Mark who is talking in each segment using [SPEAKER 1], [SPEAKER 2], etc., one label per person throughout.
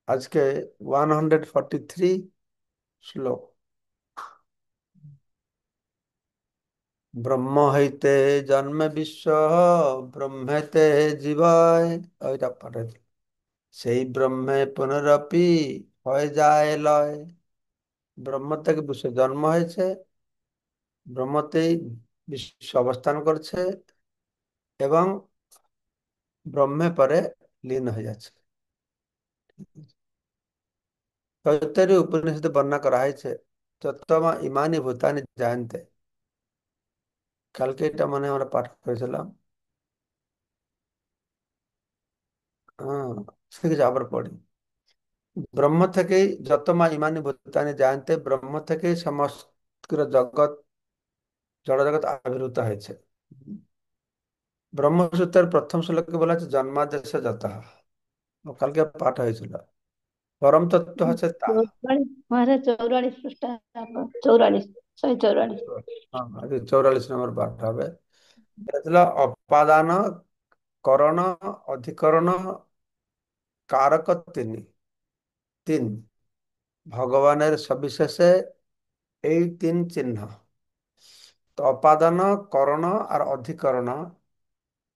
[SPEAKER 1] আজকে 143 শ্লোক। ব্রহ্ম হইতে জন্মে বিশ্ব, ব্রহ্মেতে জীবায়। ওইটা পাঠে সেই ব্রহ্মে পুনরপি হয়ে যায় লয়। ব্রহ্ম থেকে বিশ্ব জন্ম হয়েছে, ব্রহ্মতেই বিশ্ব অবস্থান করছে এবং ব্রহ্মে পরে লীন হয়ে যাচ্ছে। তৈত্তরীয় উপনিষদে বর্ণনা করা হয়েছে তত্ত্বমা ইমানি ভূতানি জায়ন্তে। কালকে এটা মনে হয় আমরা পাঠ করেছিলাম। হ্যাঁ, ঠিক আছে, আবার পড়ি। ব্রহ্ম থেকেই যতমা ইমানি ভূতানি জায়ন্তে, ব্রহ্ম থেকেই সমগ্র জগৎ, জড়জগৎ আবির্ভূত হয়েছে। ব্রহ্মসূত্রের প্রথম শ্লোকে বলা আছে জন্মাদেশ যত। কালকে পাঠ হয়েছিল। পরম তত্ত্ব হচ্ছে তা।
[SPEAKER 2] 44 পৃষ্ঠা, 44, 144।
[SPEAKER 1] হ্যাঁ, আজকে 44 নম্বর পাঠ হবে। এটা ছিল অপাদান, করণ, অধিকরণ, কারক তিনি। তিন ভগবানের সবিশেষে এই তিন চিহ্ন। তো অপাদান, করণ আর অধিকরণ,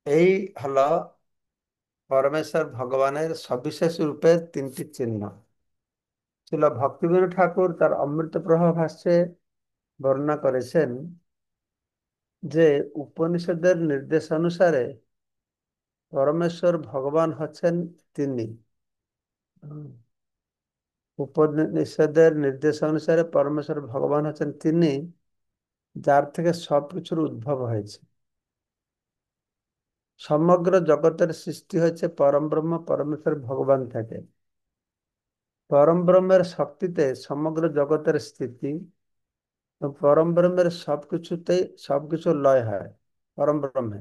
[SPEAKER 1] এই হলো পরমেশ্বর ভগবানের সবিশেষ রূপের তিনটি চিহ্ন। ছিল ভক্তিবিনোদ ঠাকুর তার অমৃত প্রভা ভাষ্যে বর্ণনা করেছেন যে উপনিষদের নির্দেশ অনুসারে পরমেশ্বর ভগবান হচ্ছেন তিনি। হুম। উপনিষদের নির্দেশ অনুসারে পরমেশ্বর ভগবান হচ্ছেন তিনি, যার থেকে সবকিছুর উদ্ভব হয়েছে। সমগ্র জগতের সৃষ্টি হয়েছে পরম ব্রহ্ম পরমেশ্বর ভগবান থেকে। পরম ব্রহ্মের শক্তিতে সমগ্র জগতের স্থিতি, এবং পরম ব্রহ্মের সবকিছুতেই সবকিছু লয় হয় পরম ব্রহ্মে।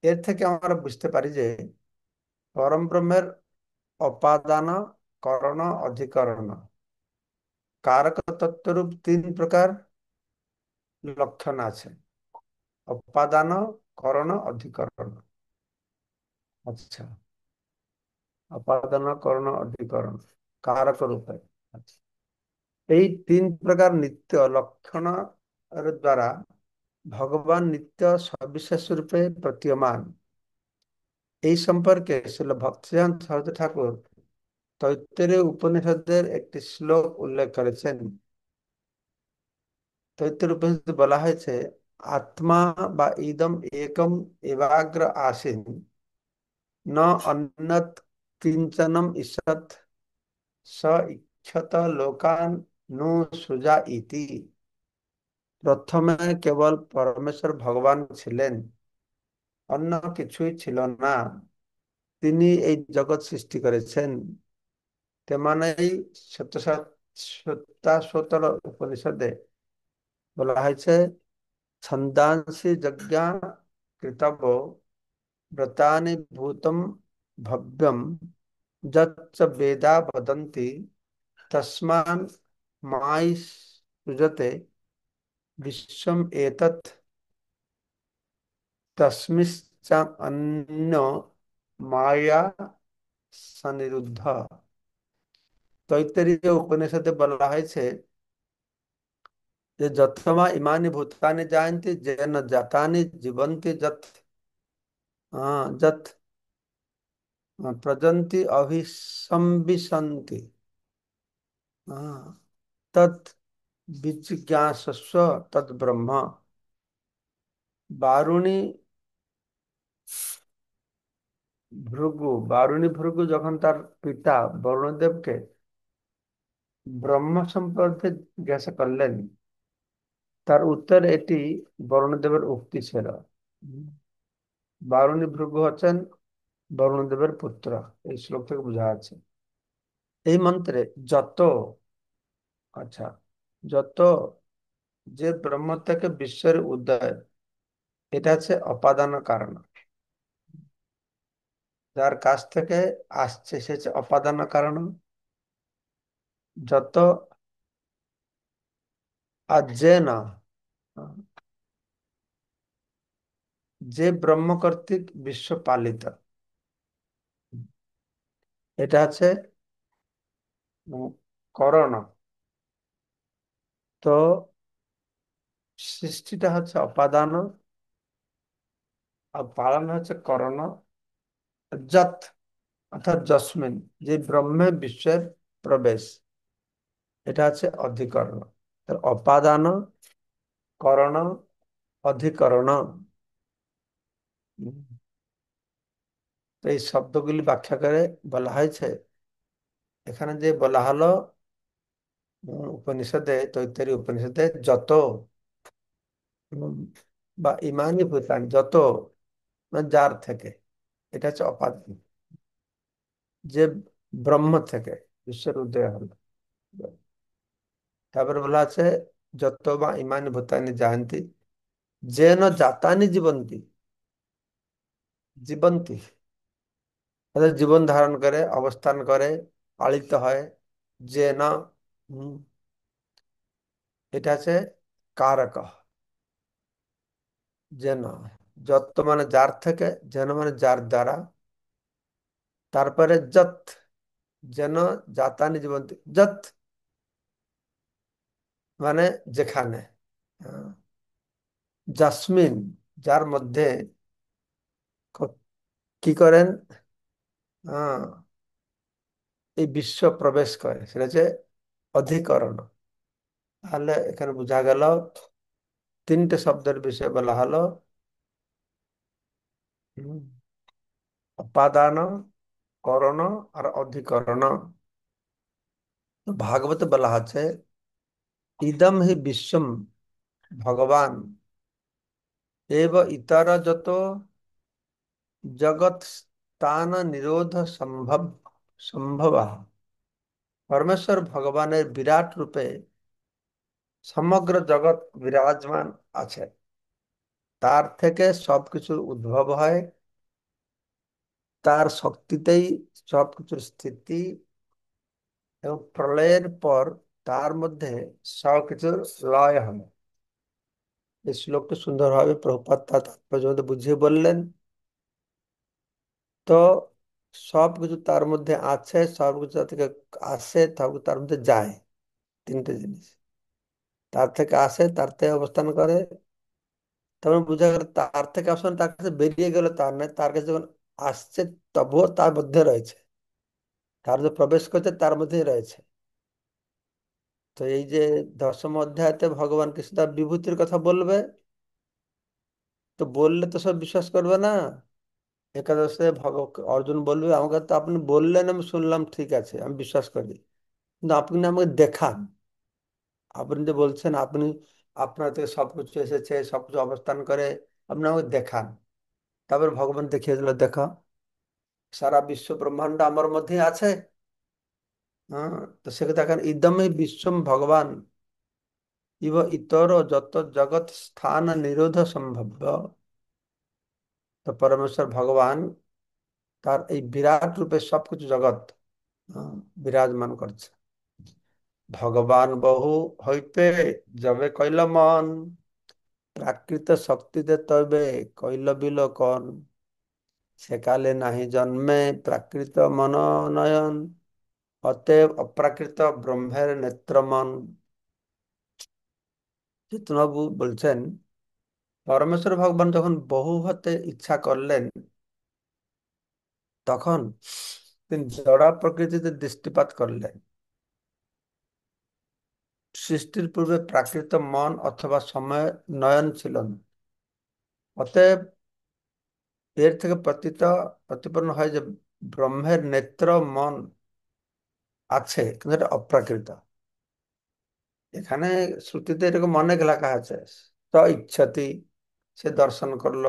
[SPEAKER 1] এর থেকে আমরা বুঝতে পারি যে পরম ব্রহ্মের অপাদান, করণ, অধিকরণ, কারক তত্ত্বরূপ তিন প্রকার লক্ষণ আছে। অপাদান, করণ, অধিকরণ। আচ্ছা, অপাদান, করণ, অধিকরণ, কারক রূপে। আচ্ছা, এই তিন প্রকার নিত্য লক্ষণ দ্বারা ভগবান নিত্য সবিশেষ রূপে প্রতীয়মান। এই সম্পর্কে শ্রীল ভক্তিसिद्धांत সরস্বতী ঠাকুর তৈত্তরীয় উপনিষদের একটি শ্লোক উল্লেখ করেছেন। তৈত্তরীয় উপনিষদে বলা হয়েছে আত্মা বা ইদম একম এবাগ্র আসীন, ন অন্যৎ কিঞ্চনম ঈষৎ, স ইক্ষত লোকান নু সুজা ইতি। প্রথমে কেবল পরমেশ্বর ভগবান ছিলেন, অন্য কিছুই ছিল না। তিনি এই জগৎ সৃষ্টি করেছেন। তেমনই সত্যাসোত্তর উপনিষদে বলা হয়েছে ছন্দাংসি যজ্ঞা কৃতব ব্রতানি ভূতম ভব্যম যচ্চ বেদা বদন্তি তস্মান মাই সৃজতে বিশ্বম এতৎ তস্মিশ্চ অন্য মায়া সনিরুদ্ধ। তৈত্তরীয় উপনিষদে বলা হয়েছে যে যথমা ইমানি ভূতানি জায়ন্তি যেন জাতানি জীবন্তি যত, যত প্রজন্তি অভিসম্বিশন্তি, তৎ বিজিজ্ঞাসস্ব তৎ ব্রহ্ম। বারুণী বারুণী ভৃগু যখন তার পিতা বরুণদেবকে ব্রহ্ম সম্পর্কে জিজ্ঞাসা করলেন, তার উত্তর এটি বরুণদেবের উক্তি ছিল। বারুণী ভৃগু হচ্ছেন বরুণদেবের পুত্র। এই শ্লোক থেকে বোঝা যাচ্ছে এই মন্ত্রে যত, আচ্ছা, যত যে ব্রহ্ম থেকে বিশ্বের উদয়, এটা হচ্ছে অপাদান কারণ। যার কাছ থেকে আসছে সে হচ্ছে অপাদান কারণ। যত আর যে না, যে ব্রহ্ম কর্তৃক বিশ্ব পালিত, এটা আছে উম, করণ। তো সৃষ্টিটা হচ্ছে অপাদান, আর পালন হচ্ছে করণ। যৎ অর্থাৎ যস্মিন, যে ব্রহ্মে বিশ্বের প্রবেশ, এটা হচ্ছে অধিকরণ। তার অপাদান, করণ, অধিকরণ। উম, তো এই শব্দগুলি ব্যাখ্যা করে বলা হয়েছে, এখানে যে বলা হলো উপনিষদে, তৈত্তরী উপনিষদে, যত উম, বা ইমানি ভূতান, যত মানে যার থেকে, এটা হচ্ছে অপাদান, যে ব্রহ্ম থেকে বিশ্বের উদয় হলো। তারপরে বলা আছে যত বা ইমানি ভূতানি জায়ন্তি, যেন জাতানি জীবন্তি, জীবন্তি অর্থাৎ জীবন ধারণ করে, অবস্থান করে, পালিত হয়। যে না, এটা আছে কারক। যেন, যত মানে যার থেকে, যেন মানে যার দ্বারা, তারপরে যত, যেন জাতানি জীবন্তি, যত মানে যেখানে, আহ, জাসমিন যার মধ্যে কি করেন, আহ, এই বিশ্ব প্রবেশ করে, সেটা হচ্ছে অধিকরণ। তাহলে এখানে বোঝা গেল তিনটে শব্দের বিষয়ে বলা হলো, হুম, উপাদান, করণ আর অধিকরণ। ভাগবতে বলা আছে ইদম হি বিশ্বম ভগবান এব ইতর যত জগৎ স্থান নিরোধ সম্ভব সম্ভব। পরমেশ্বর ভগবানের বিরাট রূপে সমগ্র জগৎ বিরাজমান আছে, তার থেকে সবকিছুর উদ্ভব হয়, তার শক্তিতেই সবকিছুর স্থিতি, এবং প্রলয়ের পর তার মধ্যে সবকিছুর লয় হয়। এই শ্লোকটা সুন্দরভাবে প্রভুপাদ তার তাৎপর্য মধ্যে বুঝিয়ে বললেন। তো সবকিছু তার মধ্যে আছে, সবকিছু তার থেকে আসে, সবকিছু তার মধ্যে যায়। তিনটে জিনিস, তার থেকে আসে, তার থেকে অবস্থান করে। তখন বোঝা গেল তার থেকে অবস্থান, তার কাছে বেরিয়ে গেল তার নয়, তার কাছে যখন আসছে তবুও তার মধ্যে রয়েছে, তার যে প্রবেশ করছে তার মধ্যেই রয়েছে। তো এই যে দশম অধ্যায়তে ভগবান কৃষ্ণ তার বিভূতির কথা বলবে, তো বললে তো সব বিশ্বাস করবে না। একাদশে অর্জুন বলবে আমাকে তো আপনি বললেন, আমি শুনলাম, ঠিক আছে আমি বিশ্বাস করি, কিন্তু আপনি আমাকে দেখান। আপনি যে বলছেন আপনি, আপনার থেকে সবকিছু এসেছে, সবকিছু অবস্থান করে, আপনি আমাকে দেখান। তারপর ভগবান দেখিয়ে দিল, দেখা সারা বিশ্ব ব্রহ্মাণ্ড আমার মধ্যেই আছে। হ্যাঁ, তো সেকে দেখেন ইদমে বিশ্বম ভগবান ইব ইতর যত জগৎ স্থান নিরোধ সম্ভব। তো পরমেশ্বর ভগবান তার এই বিরাট রূপে সবকিছু জগৎ আহ, বিরাজমান করছে। ভগবান বহু হইতে যবে কইল মন, প্রাকৃত শক্তিতে তবে কইল বিলোকন, সেকালে নাহি জন্মে প্রাকৃত মনোনয়ন, অতএব অপ্রাকৃত ব্রহ্মের নেত্রমন। চৈতন্যবাবু বলছেন পরমেশ্বর ভগবান যখন বহু হতে ইচ্ছা করলেন, তখন তিনি জড়া প্রকৃতিতে দৃষ্টিপাত করলেন। সৃষ্টির পূর্বে প্রাকৃত মন অথবা সময় নয়ন ছিল না। অতএব এর থেকে প্রতিপন্ন হয় যে ব্রহ্মের নেত্র মন আছে, কিন্তু এটা অপ্রাকৃত। এখানে শ্রুতিতে এরকম অনেক লেখা আছে, স ইচ্ছতি, সে দর্শন করলো,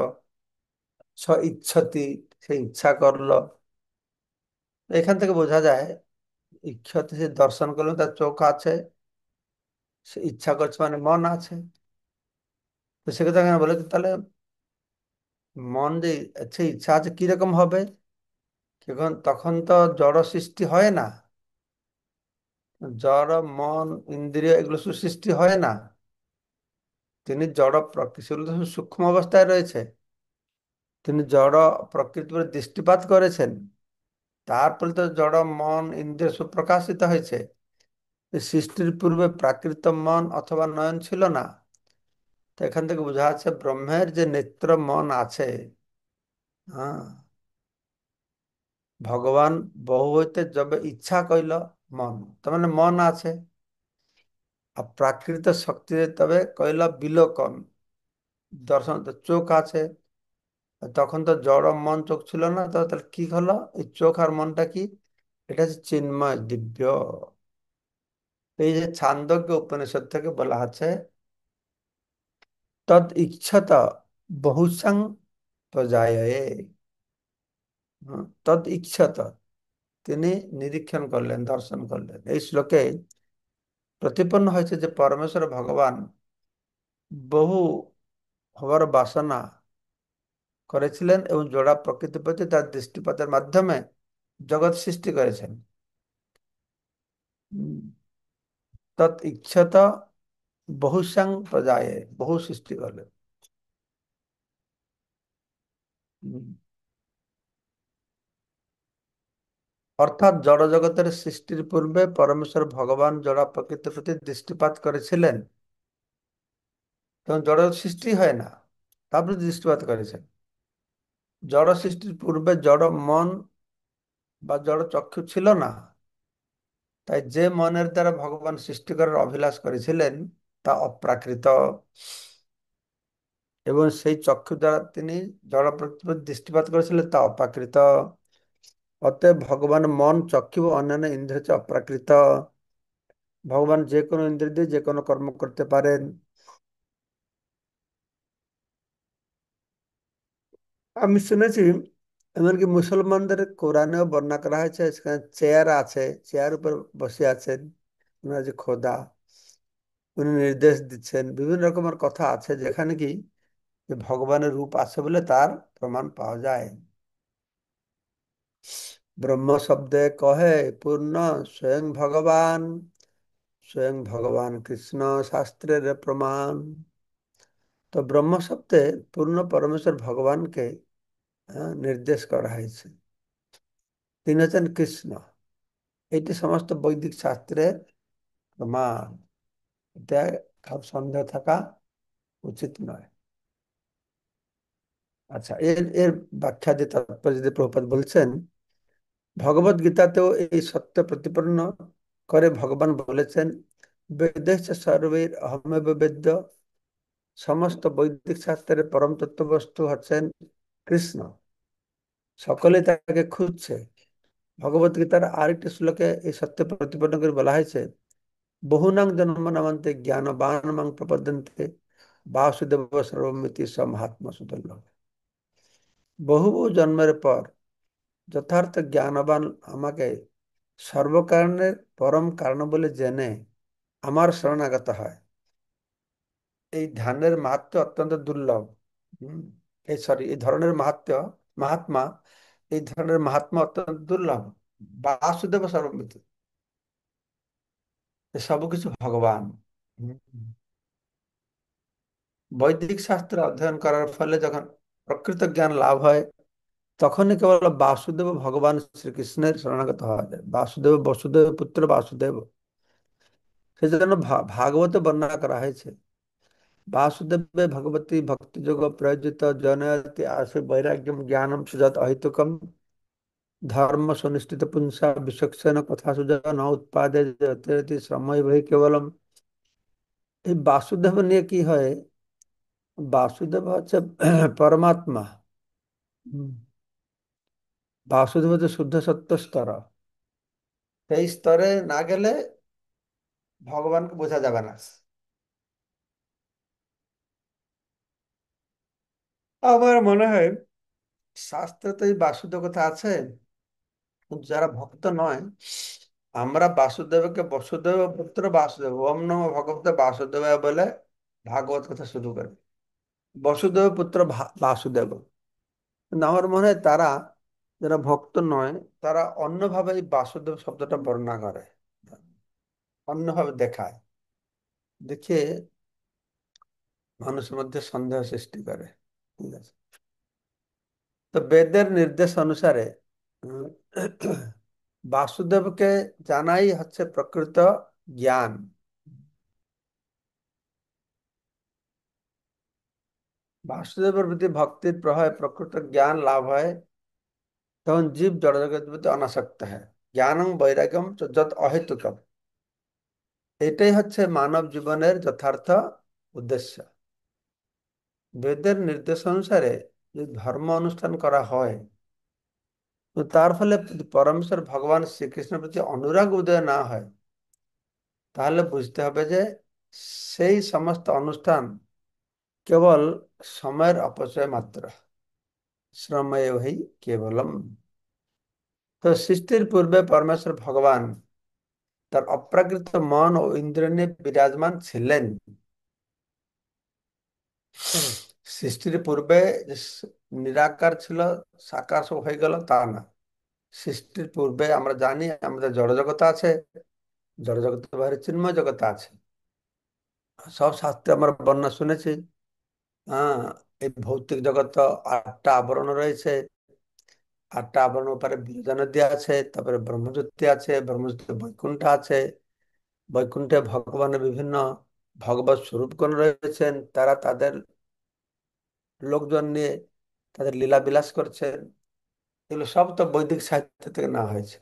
[SPEAKER 1] স ইচ্ছতি, সে ইচ্ছা করলো। এখান থেকে বোঝা যায় ইচ্ছতি, সে দর্শন করলো, তার চোখ আছে, সে ইচ্ছা করছে মানে মন আছে। তো সেক্ষেত্রে এখানে বলে যে, তাহলে মন যে আছে, ইচ্ছা আছে, কিরকম হবে? তখন তো জড় সৃষ্টি হয় না, জড় মন ইন্দ্রিয় এগুলো সৃষ্টি হয় না। তিনি জড় প্রকৃতি, সেগুলো তো সূক্ষ্ম অবস্থায় রয়েছে। তিনি জড় প্রকৃতির উপরে দৃষ্টিপাত করেছেন, তারপরে তো জড় মন ইন্দ্রিয় সব প্রকাশিত হয়েছে। এই সৃষ্টির পূর্বে প্রাকৃত মন অথবা নয়ন ছিল না। তো এখান থেকে বোঝা যাচ্ছে ব্রহ্মের যে নেত্র মন আছে, হ্যাঁ, ভগবান বহু হইতে যবে ইচ্ছা কইল মন, তার মানে মন আছে। আর প্রাকৃত শক্তি তবে কইল বিলোকন, দর্শন তো চোখ আছে। তখন তো জড় মন চোখ ছিল না, তো তাহলে কি হলো? এই চোখ আর মনটা কি? এটা হচ্ছে চিন্ময় দিব্য। এই যে ছান্দোগ্য উপনিষদ থেকে বলা আছে, তদ ইচ্ছাত বহুসং প্রজায়ে। তদ ইচ্ছাত, তিনি নিরীক্ষণ করলেন, দর্শন করলেন। এই শ্লোকে প্রতিপন্ন হয়েছে যে পরমেশ্বর ভগবান বহু হবার বাসনা করেছিলেন এবং জোড়া প্রকৃতির প্রতি তার দৃষ্টিপাতের মাধ্যমে জগৎ সৃষ্টি করেছেন। উম, তৎ ইচ্ছাত বহুসাং প্রজায়ে, বহু সৃষ্টি করলেন। উম, অর্থাৎ জড় জগতের সৃষ্টির পূর্বে পরমেশ্বর ভগবান জড় প্রকৃতির প্রতি দৃষ্টিপাত করেছিলেন, তখন জড় সৃষ্টি হয় না, তারপরে দৃষ্টিপাত করেছেন। জড় সৃষ্টির পূর্বে জড় মন বা জড় চক্ষু ছিল না। তাই যে মনের দ্বারা ভগবান সৃষ্টি করার অভিলাষ করেছিলেন তা অপ্রাকৃত, এবং সেই চক্ষু দ্বারা তিনি জড় প্রকৃতির প্রতি দৃষ্টিপাত করেছিলেন তা অপ্রাকৃত। অতএব ভগবান মন, চক্ষু ও অন্যান্য ইন্দ্রিয় হচ্ছে অপ্রাকৃত। ভগবান যে কোনো ইন্দ্রিয় দিয়ে যে কোনো কর্ম করতে পারেন। আমি শুনেছি এমনকি মুসলমানদের কোরআনেও বর্ণনা করা হয়েছে, সেখানে চেয়ার আছে, চেয়ার উপর বসে আছেন ওনার যে খোদা, উনি নির্দেশ দিচ্ছেন। বিভিন্ন রকমের কথা আছে যেখানে কি যে ভগবানের রূপ আছে বলে তার প্রমাণ পাওয়া যায়। ব্রহ্ম শব্দে কহে পূর্ণ স্বয়ং ভগবান, স্বয়ং ভগবান কৃষ্ণ শাস্ত্রের প্রমাণ। তো ব্রহ্ম শব্দে পূর্ণ পরমেশ্বর ভগবানকে নির্দেশ করা হয়েছে। তিনি হচ্ছেন কৃষ্ণ। এটি সমস্ত বৈদিক শাস্ত্রের প্রমাণ। এটা কার সন্দেহ থাকা উচিত নয়। আচ্ছা, এর এর ব্যাখ্যা দিয়ে তাৎপর্য যদি প্রভুপাদ বলছেন, ভগবদ গীতাতেও এই সত্য প্রতিপন্ন করে ভগবান বলেছেন, বেদেশ সর্বৈর অহমেব বেদ্য, সমস্ত বৈদিক শাস্ত্রের পরম তত্ত্ববস্তু হচ্ছেন কৃষ্ণ, সকলে তাকে খুঁজছে। ভগবত গীতার আরেকটি শ্লোকে এই সত্য প্রতিপন্ন করে বলা হয়েছে, বহুনাং জন্ম নামান্তে জ্ঞানবান মাং প্রপদ্যন্তে বাসুদেব সর্বমিতি স মহাত্মা সুদুর্লভ। বহু বহু জন্মের পর যথার্থ জ্ঞানবান আমাকে সর্বকারণের পরম কারণ বলে জেনে আমার শরণাগত হয়। এই ধ্যানের মাহাত্ম্য অত্যন্ত দুর্লভ। হম এই ধরনের মাহাত্মা, এই ধরনের মাহাত্ম্য অত্যন্ত দুর্লভ। বাসুদেব সর্বমিতি, সবকিছু ভগবান। হম। বৈদিক শাস্ত্র অধ্যয়ন করার ফলে যখন প্রকৃত জ্ঞান লাভ হয়, তখনই কেবল বাসুদেব ভগবান শ্রীকৃষ্ণের শরণাগত হওয়া যায়। বাসুদেব বসুদেব পুত্র বাসুদেব, সেজন্য ভাগবতে বর্ণনা করা হয়েছে, বাসুদেবে ভগবতী ভক্তিযোগ প্রয়োজিত জনয়তি আশু বৈরাগ্যম জ্ঞানম সুজাত অহিতুকম ধর্ম সুনিষ্ঠিত পুংসা বিচক্ষণ কথা সুজা ন উৎপাদে যতি শ্রময় বহি কেবলম। এই বাসুদেব নিয়ে কি হয়? বাসুদেব হচ্ছে পরমাত্মা। হুম। বাসুদেব হচ্ছে শুদ্ধ সত্য স্তর। সেই স্তরে না গেলে ভগবানকে বোঝা যাবে না। আমার মনে হয় শাস্ত্রে তো এই বাসুদেব কথা আছে, কিন্তু যারা ভক্ত নয়, আমরা বাসুদেবকে বসুদেব পুত্র বাসুদেব ওম নমঃ ভগবতে বাসুদেব বলে ভাগবত কথা শুরু করে, বসুদেব পুত্র বাসুদেব। কিন্তু আমার মনে হয় তারা, যারা ভক্ত নয়, তারা অন্যভাবে এই বাসুদেব শব্দটা বর্ণনা করে, অন্যভাবে দেখায়, দেখে মানুষের মধ্যে সন্দেহ সৃষ্টি করে। ঠিক আছে। তো বেদের নির্দেশ অনুসারে উম, বাসুদেবকে জানাই হচ্ছে প্রকৃত জ্ঞান। বাসুদেবের প্রতি ভক্তির প্রভাবে প্রকৃত জ্ঞান লাভ হয়, তখন জীব জড়জগতের প্রতি অনাসক্ত হয়। জ্ঞানং বৈরাগ্যম চ যৎ অহেতুকম। এটাই হচ্ছে মানব জীবনের যথার্থ উদ্দেশ্য। বেদের নির্দেশ অনুসারে যদি ধর্ম অনুষ্ঠান করা হয়, তো তার ফলে যদি পরমেশ্বর ভগবান শ্রীকৃষ্ণের প্রতি অনুরাগ উদয় না হয়, তাহলে বুঝতে হবে যে সেই সমস্ত অনুষ্ঠান কেবল সময়ের অপচয় মাত্র। শ্রমেয় হি কেবলম। তো সৃষ্টির পূর্বে পরমেশ্বর ভগবান তার অপ্রাকৃত মন ও ইন্দ্রিয় নিয়ে বিরাজমান ছিলেন। সৃষ্টির পূর্বে যে নিরাকার ছিল, সাকার সব হয়ে গেল তা না। সৃষ্টির পূর্বে আমরা জানি আমাদের জড়জগৎ আছে, জড়জগতের বাইরে চিন্ময় জগৎ আছে। সব শাস্ত্রে আমরা বর্ণনা শুনেছি। হ্যাঁ, এই ভৌতিক জগৎ তো 8টা আবরণ রয়েছে। 8টা আবরণ উপরে বিরজা নদী আছে, তারপরে ব্রহ্মজ্যোতি আছে, ব্রহ্মজ্যোতি বৈকুণ্ঠ আছে। বৈকুণ্ঠে ভগবানের বিভিন্ন ভগবত স্বরূপগণ রয়েছেন, তারা তাদের লোকজন নিয়ে তাদের লীলা বিলাস করছেন। এগুলো সব তো বৈদিক সাহিত্য থেকে নেওয়া হয়েছে।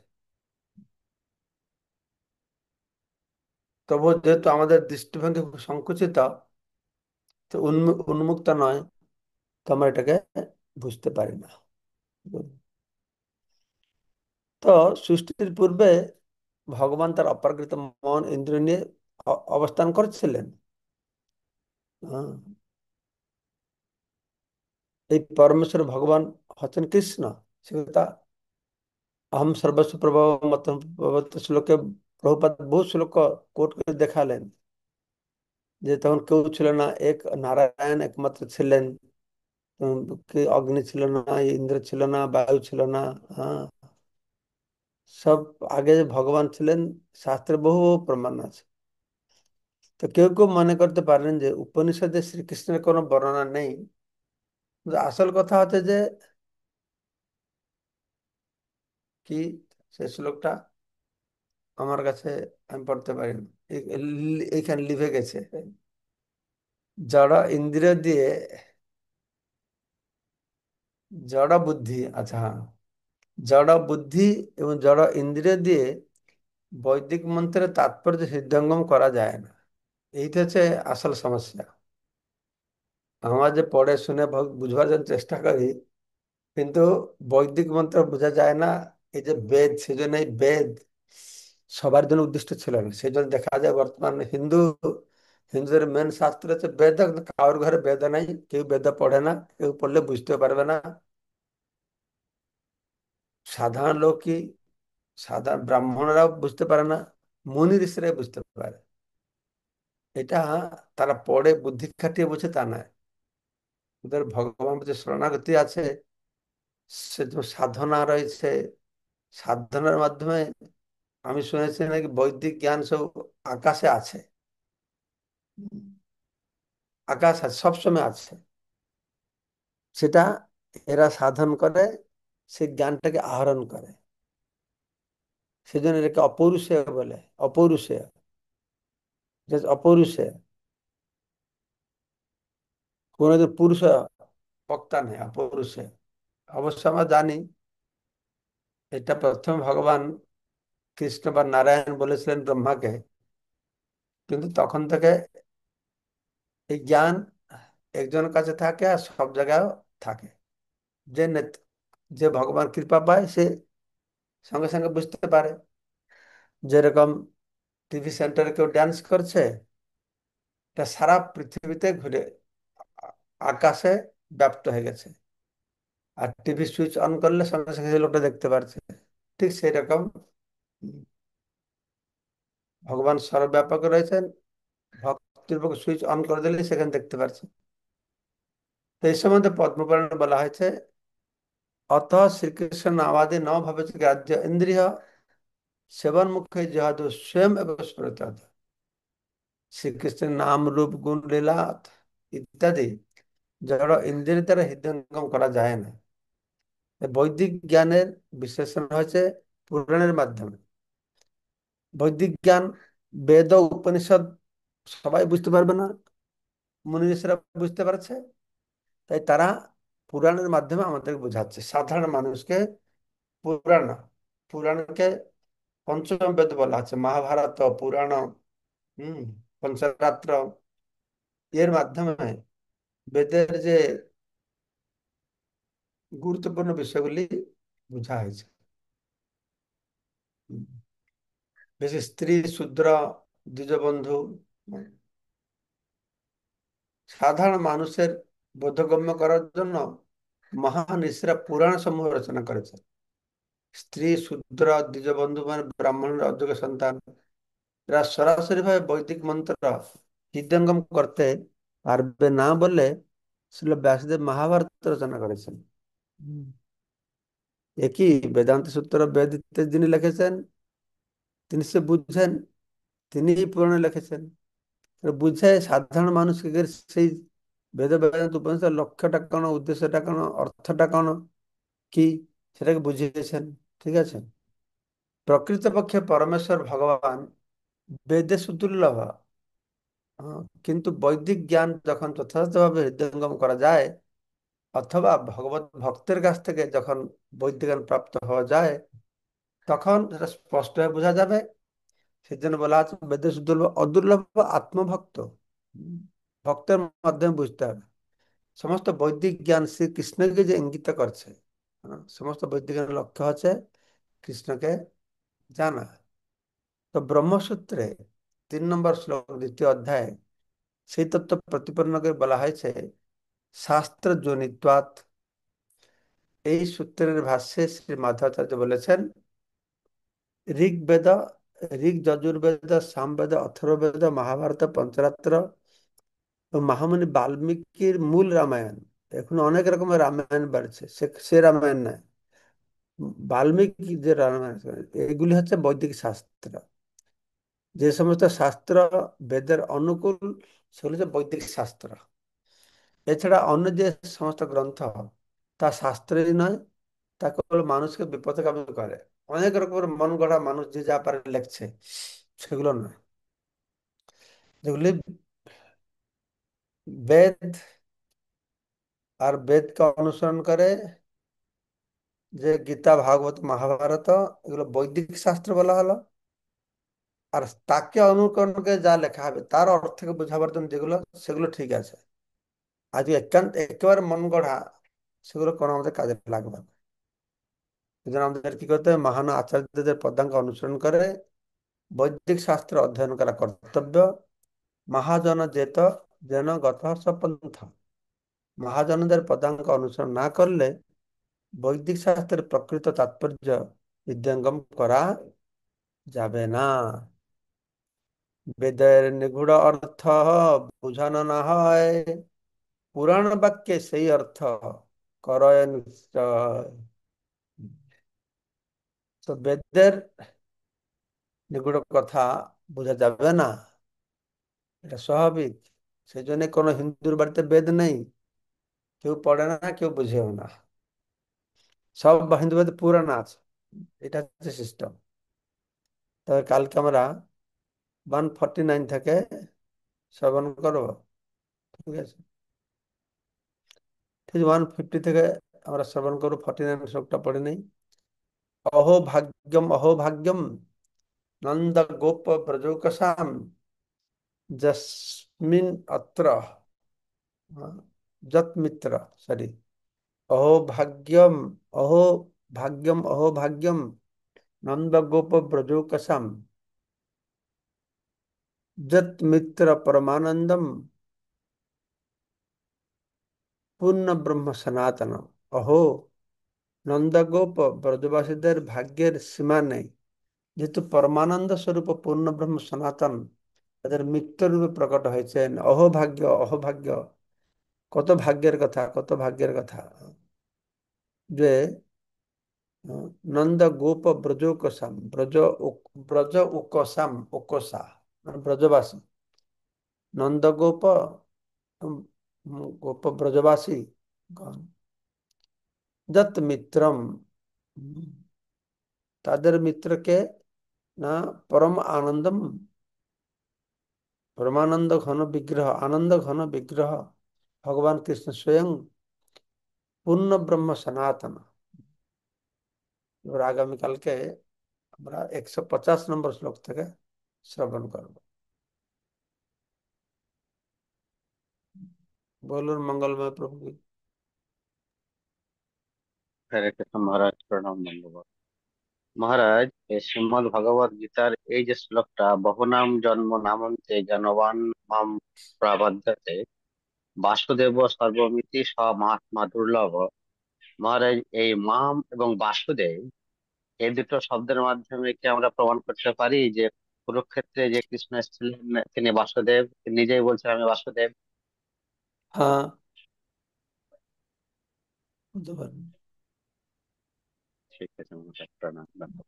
[SPEAKER 1] তবুও যেহেতু আমাদের দৃষ্টিভঙ্গি খুব সংকুচিত, তো উন্মুক্ত নয়, তো আমরা এটাকে বুঝতে পারি না। তো সৃষ্টির পূর্বে ভগবান তার অপ্রাকৃত মন ইন্দ্রিয় নিয়ে অবস্থান করছিলেন। হ্যাঁ, এই পরমেশ্বর ভগবান হচ্ছেন কৃষ্ণ। সে কথা अहम सर्वस्व प्रभव मत শ্লোকে প্রভুপাদ বহু শ্লোক কোট করে দেখালেন যে তখন কেউ ছিল না, এক নারায়ণ একমাত্র ছিলেন। কি অগ্নি ছিল না, ইন্দ্র ছিল না, বায়ু ছিল না। হ্যাঁ, সব আগে যে ভগবান ছিলেন, শাস্ত্রে বহু বহু প্রমাণ আছে। তো কেউ কেউ মনে করতে পারেন যে উপনিষদে শ্রীকৃষ্ণের কোনো বর্ণনা নেই, কিন্তু আসল কথা হচ্ছে যে কি, সেই শ্লোকটা আমার কাছে আমি পড়তে পারিনি। এইখানে লিখে গেছে, জড় ইন্দ্রিয় দিয়ে, জড় বুদ্ধি, আচ্ছা হ্যাঁ, জড় বুদ্ধি এবং জড় ইন্দ্রিয় দিয়ে বৈদিক মন্ত্রের তাৎপর্য হৃদয়ঙ্গম করা যায় না। এইটা হচ্ছে আসল সমস্যা। আমরা যে পড়ে শুনে বুঝবার জন্য চেষ্টা করি, কিন্তু বৈদিক মন্ত্র বোঝা যায় না। এই যে বেদ, সেজন্য এই বেদ সবার জন্য উদ্দিষ্ট ছিল না। সেই জন্য দেখা যায় বর্তমান হিন্দুদের মেন শাস্ত্র হচ্ছে বেদ, কিন্তু কারোর ঘরে বেদ নাই, কেউ বেদ পড়ে না, কেউ পড়লে বুঝতে পারবে না। সাধারণ লোক কি, সাধারণ ব্রাহ্মণরাও বুঝতে পারে না, মুনি ঋষিরাই বুঝতে পারে। এটা তারা পড়ে বুদ্ধি খাটিয়ে বুঝে তা নয়। ওদের ভগবান যে শরণাগতি আছে, সে যে সাধনা রয়েছে, সাধনার মাধ্যমে আমি শুনেছি নাকি বৈদিক জ্ঞান সব আকাশে আছে। আকাশ আছে, সবসময় আছে। সেটা এরা সাধন করে, সেই জ্ঞানটাকে আহরণ করে। সেজন্য এটাকে অপৌরুষেয় বলে। অপৌরুষেয়, অপৌরুষেয়। কোনোদিন পুরুষ বক্তা নেই, অপৌরুষেয়। অবশ্য আমরা জানি এটা প্রথম ভগবান কৃষ্ণ বা নারায়ণ বলেছিলেন ব্রহ্মাকে, কিন্তু তখন থেকে এই জ্ঞান একজনের কাছে থাকে আর সব জায়গায় থাকে। যে যে ভগবান কৃপা পায় সে সঙ্গে সঙ্গে বুঝতে পারে। যেরকম টিভি সেন্টারে কেউ ড্যান্স করছে, তা সারা পৃথিবীতে ঘুরে আকাশে ব্যাপ্ত হয়ে গেছে। আর টিভি সুইচ অন করলে সঙ্গে সঙ্গে সেই লোকটা দেখতে পারছে। ঠিক সেই রকম ভগবান সর্বব্যাপক রয়েছেন, ভক্তির পক্ষে সুইচ অন করে দিলে সেখানে দেখতে পারছে। তো এই সম্বন্ধে পদ্মপুরাণে বলা হয়েছে, অত শ্রীকৃষ্ণ নামাদি ন ভবেত গ্রাহ্য ইন্দ্রিয় সেবন মুখে যেহেতু স্বয়ং এবং স্মৃত। শ্রীকৃষ্ণের নাম রূপ গুণ লীলা ইত্যাদি জড় ইন্দ্রিয় দ্বারা হৃদয়ঙ্গম করা যায় না। এই বৈদিক জ্ঞানের বিশ্লেষণ হয়েছে পুরাণের মাধ্যমে। বৈদিক জ্ঞান, বেদ ও উপনিষদ সবাই বুঝতে পারবে না, মুনি ঋষিরা বুঝতে পারছে, তাই তারা পুরাণের মাধ্যমে আমাদের বোঝাচ্ছে সাধারণ মানুষকে। পুরাণ, পুরাণকে পঞ্চম বেদ বলা আছে, মহাভারত, পুরাণ, হম, পঞ্চরাত্র, এর মাধ্যমে বেদের যে গুরুত্বপূর্ণ বিষয়গুলি বোঝা হয়েছে। হুম। বেশি স্ত্রী শূদ্র দ্বিজবন্ধু, সাধারণ মানুষের বোধগম্য করার জন্য মহান ঋষিরা পুরাণ সমূহ রচনা করেছেন। স্ত্রী শূদ্র দ্বিজবন্ধু মানে ব্রাহ্মণের অযোগ্য সন্তান, এরা সরাসরি ভাবে বৈদিক মন্ত্র হৃদয়ঙ্গম করতে পারবে না বলে শ্রীল ব্যাসদেব মহাভারত রচনা করেছেন। হুম। একই বেদান্ত সূত্র বেদ ইত্যাদি যিনি লিখেছেন, তিনি সে বুঝছেন, তিনি পুরাণে লিখেছেন। তো বুঝে সাধারণ মানুষকে সেই বেদ বেদান্ত উপনিষদের লক্ষ্যটা কেন, উদ্দেশ্যটা কেন, অর্থটা কেন, কি, সেটাকে বুঝিয়েছেন। ঠিক আছে। প্রকৃতপক্ষে পরমেশ্বর ভগবান বেদে সুদুর্লভ। কিন্তু বৈদিক জ্ঞান যখন যথাযথভাবে হৃদয়ঙ্গম করা যায়, অথবা ভগবত ভক্তের কাছ থেকে যখন বৈদিক জ্ঞান প্রাপ্ত হওয়া যায়, তখন সেটা স্পষ্টভাবে বোঝা যাবে। সেজন্য বলা আছে বেদে সুদুর্লভ, অদুর্লভ আত্মভক্ত। হুম, ভক্তের মাধ্যমে বুঝতে হবে। সমস্ত বৈদিক জ্ঞান শ্রীকৃষ্ণকে যে ইঙ্গিত করছে, সমস্ত বৈদিক জ্ঞানের লক্ষ্য হচ্ছে কৃষ্ণকে জানা। তো ব্রহ্মসূত্রে 3 নম্বর শ্লোক, দ্বিতীয় অধ্যায়, সেই তত্ত্ব প্রতিপন্ন করে বলা হয়েছে শাস্ত্র জনিত্বাৎ। এই সূত্রের ভাষ্যে শ্রী মাধ্বাচার্য বলেছেন, ঋগ্বেদ, ঋগ যজুর্বেদ, সামবেদ, অথর্ববেদ, মহাভারত, পঞ্চরাত্র ও মহামুনি বাল্মীকির মূল রামায়ণ। এখন অনেক রকমের রামায়ণ বাড়ছে, সে সে রামায়ণ নয়, বাল্মীকি যে রামায়ণ, এগুলি হচ্ছে বৈদিক শাস্ত্র। যে সমস্ত শাস্ত্র বেদের অনুকূল, সেগুলো হচ্ছে বৈদিক শাস্ত্র। এছাড়া অন্য যে সমস্ত গ্রন্থ, তা শাস্ত্রেরই নয়, তা কেবল মানুষকে বিপথগামী করে। অনেক রকমের মন গড়া মানুষ যে যা পারে লেখছে, সেগুলো নয়। যেগুলি বেদ, আর বেদকে অনুসরণ করে যে গীতা, ভাগবত, মহাভারত, এগুলো বৈদিক শাস্ত্র বলা হলো। আর তাকে অনুকরণ করে যা লেখা হবে তার অর্থকে বোঝাবার জন্য যেগুলো, সেগুলো ঠিক আছে। আজ একান্ত একেবারে মন গড়া, সেগুলো কোনো আমাদের কাজে লাগবে না। এই জন্য আমাদের কি করতে হবে, মহান আচার্যদের পদাঙ্ক অনুসরণ করে বৈদিক শাস্ত্র অধ্যয়ন করা কর্তব্য। মহাজন যেত যেন গত সপন্থ। মহাজনদের পদাঙ্ক অনুসরণ না করলে বৈদিক শাস্ত্রের প্রকৃত তাৎপর্য হৃদয়ঙ্গম করা যাবে না। বেদের নিগূঢ় অর্থ বুঝানো না হয়, পুরাণ বাক্যে সেই অর্থ করয় নিশ্চয়। তো বেদের নিগূঢ় কথা বোঝা যাবে না, এটা স্বাভাবিক। সেই জন্য কোনো হিন্দুর বাড়িতে বেদ নেই, কেউ পড়ে না, কেউ বুঝেও না। সব হিন্দু বাড়িতে পুরাণ আছে, এটা হচ্ছে সিস্টেম। তবে কালকে আমরা 149 থেকে শ্রবণ করবো। ঠিক আছে, ঠিক 150 থেকে আমরা শ্রবণ করবো। 49 শ্লোকটা পড়ে নেই। অহো ভাগ্যম, অহো ভাগ্যম, নন্দ গোপ ব্রজৌকসাম, যস্মিন অত্র, যত মিত্র, সরি, অহো ভাগ্যম, অহো ভাগ্যম, অহো ভাগ্যম, নন্দ গোপ ব্রজৌকসাম, যত মিত্র পরমানন্দম, পূর্ণ ব্রহ্ম সনাতন। অহো, নন্দগোপ ব্রজবাসীদের ভাগ্যের সীমা নেই, যেহেতু পরমানন্দ স্বরূপ পূর্ণ ব্রহ্ম সনাতন তাদের মিত্র রূপে প্রকট হয়েছেন। অহোভাগ্য, অহোভাগ্য, কত ভাগ্যের কথা, কত ভাগ্যের কথা যে নন্দ গোপ ব্রজৌকসাম, ব্রজ উকসাম, উকসা মানে ব্রজবাসী, নন্দগোপ, গোপ ব্রজবাসী গণ। যত মিত্রম, তাদের মিত্রকে, না পরম আনন্দম, পরমানন্দ ঘন বিগ্রহ, আনন্দ ঘন বিগ্রহ ভগবান কৃষ্ণ স্বয়ং পূর্ণ ব্রহ্ম সনাতন। এবার আগামীকালকে আমরা 150 নম্বর শ্লোক থেকে শ্রবণ করব। বলুন মঙ্গলময় প্রভু কি।
[SPEAKER 3] হরে কৃষ্ণ মহারাজ, প্রণাম দণ্ডবত। মহারাজ, এই শ্রীমদ ভগবত গীতার এই যে শ্লোকটা, বহুনাম জন্ম নামন্তে জনবান মাম প্রপদ্যতে, বাসুদেব সর্বমিতি স মহাত্মা দুর্লভ। মহারাজ, এই মাম এবং বাসুদেব, এই দুটো শব্দের মাধ্যমে কি আমরা প্রমাণ করতে পারি যে কুরুক্ষেত্রে যে কৃষ্ণ এসেছিলেন তিনি বাসুদেব? তিনি নিজেই বলছেন আমি বাসুদেব।
[SPEAKER 1] হ্যাঁ, বলতে পারেন।
[SPEAKER 3] ঠিক আছে মহারাজ, প্রণাম দণ্ডবত।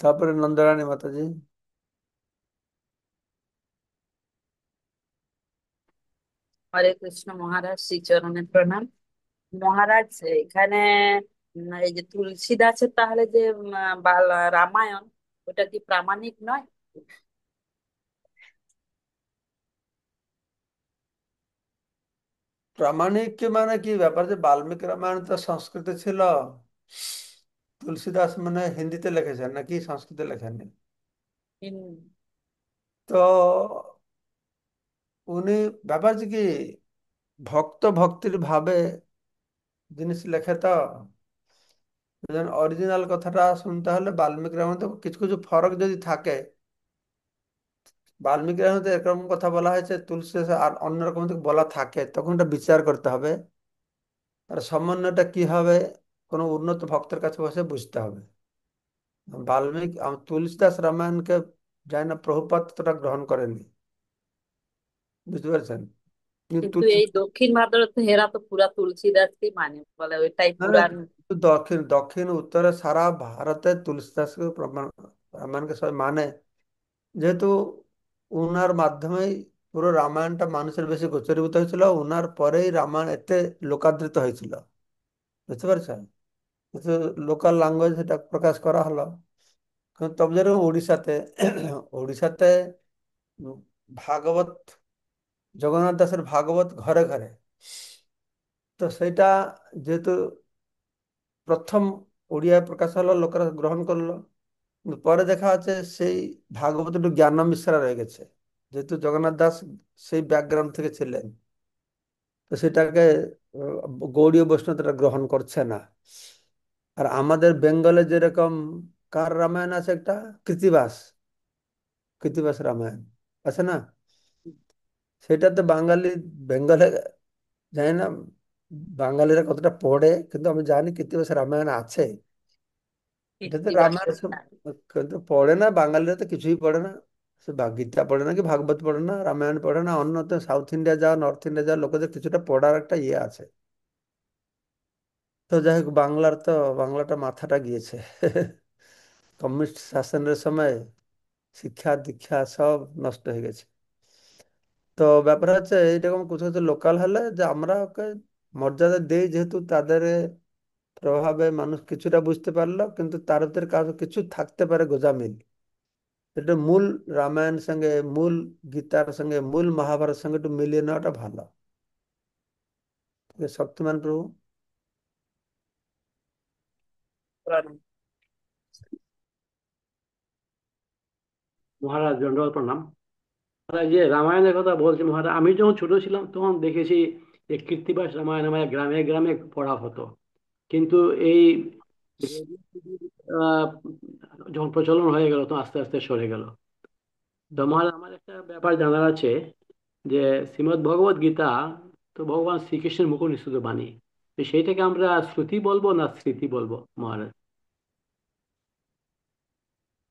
[SPEAKER 1] তারপরে নন্দরানী মাতাজি।
[SPEAKER 4] হরে কৃষ্ণ মহারাজ, শ্রীচরণে প্রণাম। মহারাজ, এখানে এই যে তুলসীদাসের তাহলে যে রামায়ণ, ওটা কি প্রামাণিক নয়?
[SPEAKER 1] প্রামাণিক কি মানে কি ব্যাপার, যে বাল্মীকি রামায়ণ তো সংস্কৃতে ছিল, তুলসীদাস মানে হিন্দিতে লিখেছেন নাকি সংস্কৃতে লেখেননি।
[SPEAKER 4] হুম।
[SPEAKER 1] তো উনি, ব্যাপার যে কি, ভক্ত ভক্তির ভাবে জিনিস লেখে তো, অরিজিনাল কথাটা শুনতে হলে বাল্মীকি রামায়ণে কিছু কিছু ফরক যদি থাকে, বাল্মীকি রামায়ণে এরকম কথা বলা হয়েছে, তুলসীদাস আর অন্যরকম যদি বলা থাকে, তখন এটা বিচার করতে হবে, আর সমন্বয়টা কি হবে, কোনো উন্নত ভক্তের কাছে বসে বুঝতে হবে। বাল্মীকি তুলসীদাস রামায়ণকে যায় না, প্রভুপাদ ততটা গ্রহণ করেননি, বুঝতে পারছেন। কিন্তু
[SPEAKER 4] কিন্তু এই দক্ষিণ ভারতে হেরা তো পুরা তুলসীদাসকে মানে, বলে ওইটাই
[SPEAKER 1] না না,
[SPEAKER 4] পুরাণ।
[SPEAKER 1] কিন্তু দক্ষিণ দক্ষিণ উত্তরে সারা ভারতে তুলসীদাসকে রামায়ণকে সবাই মানে, যেহেতু উনার মাধ্যমেই পুরো রামায়ণটা মানুষের বেশি গোচরীভূত হয়েছিল, উনার পরেই রামায়ণ এতে লোকাদৃত হয়েছিল, বুঝতে পারছেন। লোকাল ল্যাঙ্গুয়েজ এটা প্রকাশ করা হলো। কিন্তু তবে যেরকম উড়িষ্যাতে, উড়িষ্যাতে উম, ভাগবত, জগন্নাথ দাসের ভাগবত ঘরে ঘরে, তো সেইটা যেহেতু প্রথম ওড়িয়ায় প্রকাশ হলো, লোকেরা গ্রহণ করলো, কিন্তু পরে দেখা যাচ্ছে সেই ভাগবত একটু জ্ঞান মিশ্রা রয়ে গেছে, যেহেতু জগন্নাথ দাস সেই ব্যাকগ্রাউন্ড থেকে ছিলেন, তো সেটাকে গৌড়ীয় বৈষ্ণব তারা গ্রহণ করছে না। আর আমাদের বেঙ্গলে যেরকম, কার রামায়ণ আছে একটা, কৃত্তিবাস, কৃত্তিবাস রামায়ণ আছে না, সেটাতে বাঙালি, বেঙ্গলে জানি না বাঙালিরা কতটা পড়ে, কিন্তু আমি জানি কৃত্তিবাস রামায়ণ আছে। এটাতে রামায়ণ
[SPEAKER 4] কৃত্তিবাসের
[SPEAKER 1] সব,
[SPEAKER 4] না।
[SPEAKER 1] কিন্তু পড়ে না, বাঙালিরা তো কিছুই পড়ে না। সে গীতা পড়ে না, কি ভাগবত পড়ে না, রামায়ণ পড়ে না, অন্য তো সাউথ ইন্ডিয়া যাওয়া, নর্থ ইন্ডিয়া যাওয়া লোকেদের কিছুটা পড়ার একটা ইয়ে আছে। তো যাই হোক, বাংলার তো, বাংলাটা মাথাটা গিয়েছে কমিউনিস্ট শাসনের সময় শিক্ষা দীক্ষা সব নষ্ট হয়ে গেছে। তো ব্যাপার হচ্ছে এইরকম কিছু কিছু লোকাল হলে, যে আমরা ওকে মর্যাদা দেই, যেহেতু তাদের প্রভাবে মানুষ কিছুটা বুঝতে পারলো, কিন্তু তার ভিতরে কারো কিছু থাকতে পারে গোঁজামিল, এটা মূল রামায়ণ সঙ্গে, মূল গীতার সঙ্গে, মূল মহাভারত সঙ্গে একটু মিলিয়ে নেওয়াটা ভালো। ঠিক আছে, শক্তিমান প্রভু।
[SPEAKER 4] প্রণাম।
[SPEAKER 5] মহারাজ, দণ্ডবত প্রণাম। মহারাজ, যে রামায়ণের কথা বলছি মহারাজ, আমি যখন ছোট ছিলাম তখন দেখেছি যে কৃত্তিবাস রামায়ণ আমাদের গ্রামে গ্রামে পড়া হতো। কিন্তু এই আহ, যখন প্রচলন হয়ে গেল তখন আস্তে আস্তে সরে গেল। তো মহারাজ, আমার একটা ব্যাপার জানার আছে যে শ্রীমদ্ ভগবত গীতা তো ভগবান শ্রীকৃষ্ণের মুখ নিঃসৃত বাণী, তো সেইটাকে আমরা শ্রুতি বলবো না স্মৃতি বলবো মহারাজ?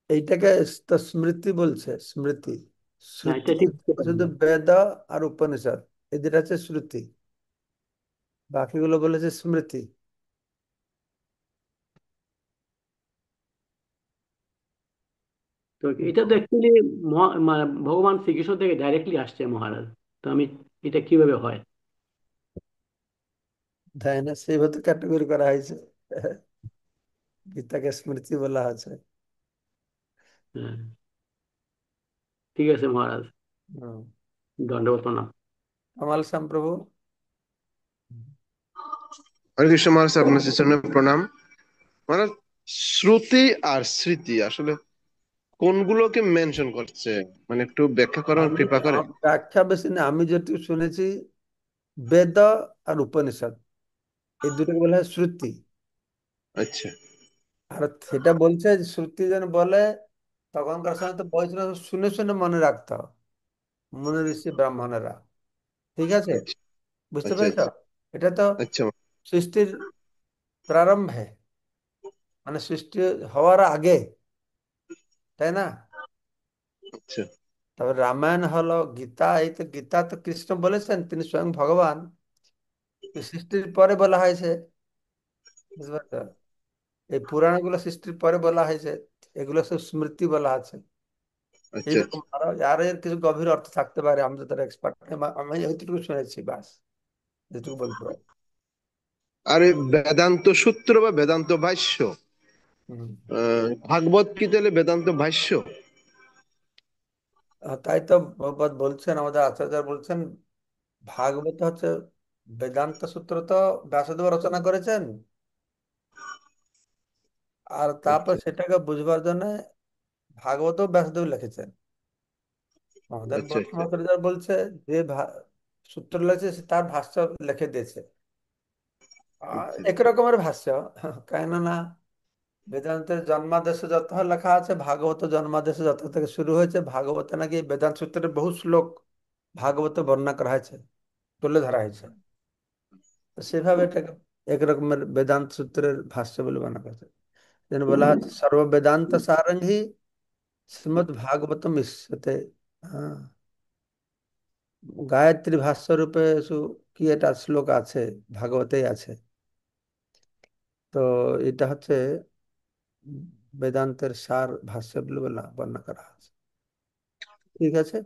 [SPEAKER 1] এইটাকে তো স্মৃতি বলছে, স্মৃতি।
[SPEAKER 5] না, এটা
[SPEAKER 1] শ্রুতি
[SPEAKER 5] ঠিক বুঝতে
[SPEAKER 1] শুধু
[SPEAKER 5] পারিনি।
[SPEAKER 1] বেদ আর উপনিষদ, এই যেটা আছে শ্রুতি, বাকিগুলো বলেছে স্মৃতি।
[SPEAKER 5] তো এটা তো অ্যাকচুয়ালি মানে ভগবান শ্রীকৃষ্ণ থেকে ডাইরেক্টলি আসছে মহারাজ। তো আমি, এটা কিভাবে হয়?
[SPEAKER 1] তাই না, সেইভাবে ক্যাটাগরি করা হয়েছে, গীতাকে স্মৃতি বলা আছে।
[SPEAKER 5] হ্যাঁ, ঠিক আছে মহারাজ,
[SPEAKER 1] হুম।
[SPEAKER 5] দণ্ডবত প্রণাম।
[SPEAKER 1] কমাল শ্যাম প্রভু।
[SPEAKER 6] হরে কৃষ্ণ মহারাজ, আপনার চরণে প্রণাম। মহারাজ, শ্রুতি আর স্মৃতি আসলে কোনগুলোকে মেনশন করছে, মানে একটু ব্যাখ্যা করার
[SPEAKER 1] আমি
[SPEAKER 6] কৃপা করে।
[SPEAKER 1] ব্যাখ্যা বেশি না, আমি যেটুকু শুনেছি বেদ আর উপনিষদ এই দুটোকে বলা হয় শ্রুতি।
[SPEAKER 6] আচ্ছা
[SPEAKER 1] আর সেটা বলছে যে শ্রুতি যেন বলে তখনকার সময় তো বৈষ্ণব শুনে শুনে মনে রাখতো, মনে ঋষি ব্রাহ্মণেরা। ঠিক আছে,
[SPEAKER 6] আচ্ছা
[SPEAKER 1] বুঝতে
[SPEAKER 6] আচ্ছা
[SPEAKER 1] পেরেছ?
[SPEAKER 6] আচ্ছা
[SPEAKER 1] এটা তো
[SPEAKER 6] আচ্ছা
[SPEAKER 1] সৃষ্টির প্রারম্ভে, মানে সৃষ্টি হওয়ার আগে, তাই না?
[SPEAKER 6] আচ্ছা
[SPEAKER 1] তারপরে রামায়ণ হলো, গীতা, এই তো গীতা তো কৃষ্ণ বলেছেন, তিনি স্বয়ং ভগবান, সৃষ্টির পরে বলা হয়েছে। বুঝতে পারছো? এই পুরাণগুলো সৃষ্টির পরে বলা হয়েছে, এগুলো সব স্মৃতি বলা আছে।
[SPEAKER 6] আচ্ছা
[SPEAKER 1] এইরকম
[SPEAKER 6] আচ্ছা।
[SPEAKER 1] আরো আর এর কিছু গভীর অর্থ থাকতে পারে, আমি তো তার এক্সপার্ট, আমি এইটুকু শুনেছি, বাস যেটুকু বলতে পারি।
[SPEAKER 6] আর এই বেদান্ত সূত্র বা বেদান্ত ভাষ্য,
[SPEAKER 1] হুম।
[SPEAKER 6] ভাগবত কি তাহলে বেদান্ত ভাষ্য?
[SPEAKER 1] তাই তো ভগবত বলছেন, আমাদের আচার্য বলছেন ভাগবত হচ্ছে বেদান্ত সূত্র, তো ব্যাসদেব রচনা করেছেন, আর তারপর
[SPEAKER 6] আচ্ছা
[SPEAKER 1] সেটাকে বুঝবার জন্য ভাগবত ব্যাসদেব লিখেছেন। আমাদের
[SPEAKER 6] আচ্ছা
[SPEAKER 1] প্রথম
[SPEAKER 6] আচ্ছা
[SPEAKER 1] আচার্য বলছে যে সূত্র লিখেছে সে তার ভাষ্য লিখে দিয়েছে,
[SPEAKER 6] আচ্ছা
[SPEAKER 1] এক রকমের ভাষ্য। কেননা বেদান্তের জন্মাদেশে যত লেখা আছে, ভাগবত জন্মাদেশে যত থেকে শুরু হয়েছে, ভাগবতে নাকি বেদান্ত সূত্রের বহু শ্লোক ভাগবতে বর্ণনা করা হয়েছে, তুলে ধরা হয়েছে। তো সেভাবে এটাকে এক রকমের বেদান্ত সূত্রের ভাষ্য বলে বানা করেছে। যেন বলা হচ্ছে সর্ব বেদান্ত সারঙ্গী শ্রীমদ ভাগবতম ইষ্যতে। হ্যাঁ, গায়ত্রী ভাষ্য রূপে কি এটা শ্লোক আছে, ভাগবতেই আছে। তো এটা হচ্ছে বেদান্তের সার ভাষ্য বলে বর্ণনা করা আছে। ঠিক আছে।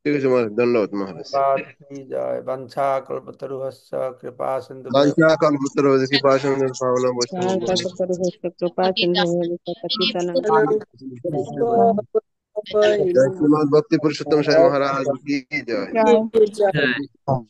[SPEAKER 6] ঠিক আছে মহারাজ, ধন্যবাদ মহারাজ।
[SPEAKER 1] बात की जाय वंशा कल्पतरुश्च कृपा सिंधु
[SPEAKER 6] বাঞ্ছা কল্পতরু কৃপা সিন্ধু পাবনং বৈষ্ণবং বন্দে।
[SPEAKER 7] कल्पतरुभ्यश्च कृपा सिन्धुभ्यश्च पतितानां
[SPEAKER 6] জয় শ্রীমদ ভক্তি পুরুষোত্তম স্বামী মহারাজ কি জয়।
[SPEAKER 7] पावनेभ्यो
[SPEAKER 5] হ্যাঁ।